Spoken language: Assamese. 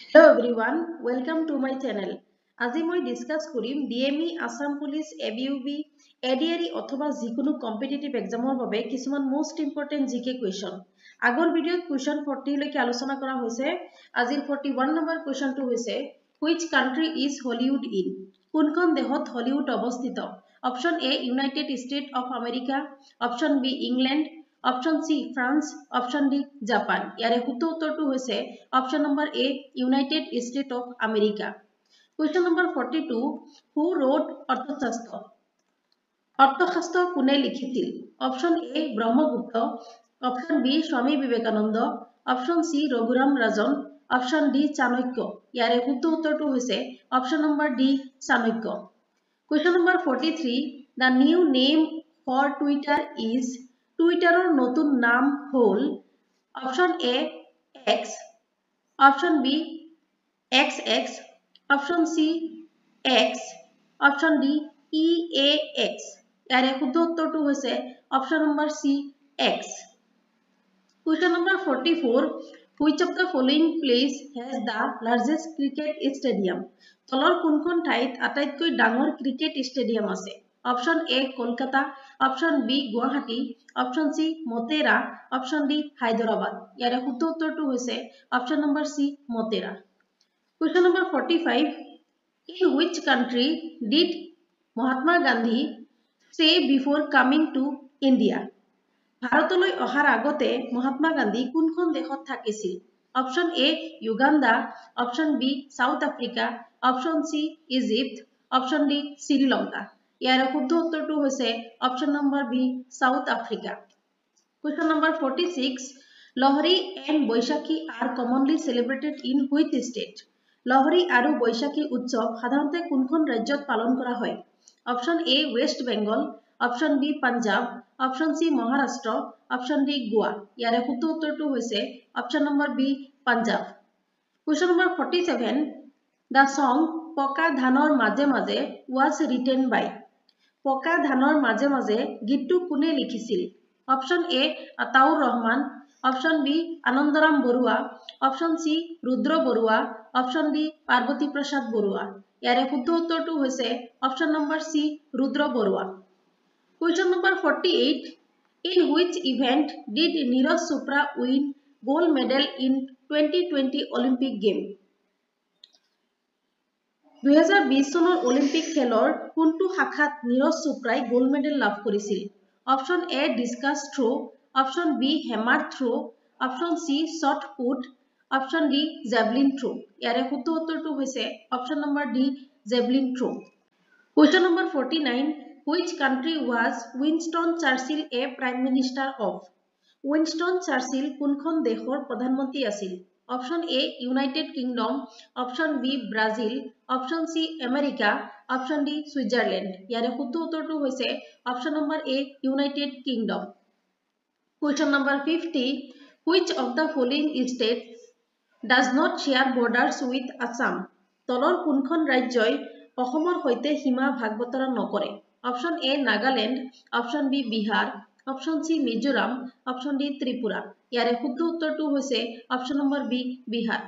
Hello everyone, welcome to my channel. আজি মই ডিসকাস কৰিম ডিএমই আসাম পুলিচ এবিউবি এডিআৰই অথবা যিকোনো কম্পিটিটিভ এক্সামৰ বাবে কিছুমান মোস্ট ইম্পৰ্টেন্ট জিকে কুৱেশ্যন। আগৰ ভিডিঅ'ত কুৱেশ্যন 40 লৈকে আলোচনা কৰা হৈছে। আজিৰ 41 নম্বৰ কুৱেশ্যনটো হৈছে which country is Hollywood in? কোনখন দেশত হলিউড অৱস্থিত? Option A United State of America, option B England, option C France, option D Japan. ইয়াৰে শুদ্ধ উত্তৰটো হৈছে option number A United State of America. Question number 42 who wrote Arthashastra? Arthashastra কোনে লিখিছিল? Option A Brahmagupta, option B Swami Vivekananda, option C Raghuram Rajan, option D Chanakya. ইয়াৰে শুদ্ধ উত্তৰটো হৈছে option number D Chanakya. Question number 43 the new name for Twitter is? টুইটাৰৰ নতুন নাম হল option A X, option B XX, option C X, option D EAX। ইয়াৰে শুদ্ধ উত্তৰটো হৈছে option number C X. Question number 44 which of the following place has the largest cricket stadium? তলৰ কোনখন ঠাইত আটাইতকৈ ডাঙৰ ক্ৰিকেট ষ্টেডিয়াম আছে? Option A Kolkata, option B Guwahati, option C Motera, option D Hyderabad. ইয়াৰে শুদ্ধ উত্তৰটো হৈছে option number C Motera. Question number 45 in which country did Mahatma Gandhi say before coming to India? ভাৰতলৈ অহাৰ আগতে মহাত্মা গান্ধী কোনখন দেশত থাকিছিল? Option A Uganda, option B South Africa, option C Egypt, option D Sri Lanka. ইয়াৰ শুদ্ধ উত্তৰটো হৈছে option number B South Africa. Question number 46 Lohri and Baisakhi are commonly celebrated in which state? Lohri আৰু বৈশাখী উৎসৱ সাধাৰণতে কোনখন ৰাজ্যত পালন কৰা হয়? Option A West Bengal, option B Punjab, option C Maharashtra, option D Goa. ইয়াৰে শুদ্ধ উত্তৰটো হৈছে option number B Punjab. Question number 47 the সং পকা ধানৰ মাজে মাজে ৱাজ ৰিটেন বাই? পকা ধানৰ মাজে মাজে গীতটো কোনে লিখিছিল? Option A Ataur Rahman, option B Anandaram Barua, option C Rudra Barua, option D Parbati Prasad Barua. ইয়াৰে শুদ্ধ উত্তৰটো হৈছে option number C Rudra Barua. Question number 48 in which event did Neeraj Chopra win gold medal in 2020 Olympic game? 2020 চনৰ অলিম্পিক খেলৰ কোনটো শাখাত নীৰজ চোপ্ৰাই গোল্ড মেডেল লাভ কৰিছিল? Option A discus throw, option B hammer throw, option C shot put, option D javelin throw. ইয়াৰে শুদ্ধ উত্তৰটো হৈছে option number D javelin throw. Question number 49 which country was Winston Churchill a prime minister of? Winston Churchill কোনখন দেশৰ প্ৰধানমন্ত্ৰী আছিল? Option A United Kingdom, option B Brazil, option C America, option D Switzerland. ইয়াৰে শুদ্ধ উত্তৰটো হৈছে option number A United Kingdom. Question number 50 which of the following states does not share borders with Assam? তলৰ কোনখন ৰাজ্যই অসমৰ সৈতে সীমা ভাগ বতৰা নকৰে? Option A Nagaland, option B Bihar, option C Mizoram, option D Tripura. ইয়াৰে শুদ্ধ উত্তৰটো হৈছে অপশন নম্বৰ বি বিহাৰ।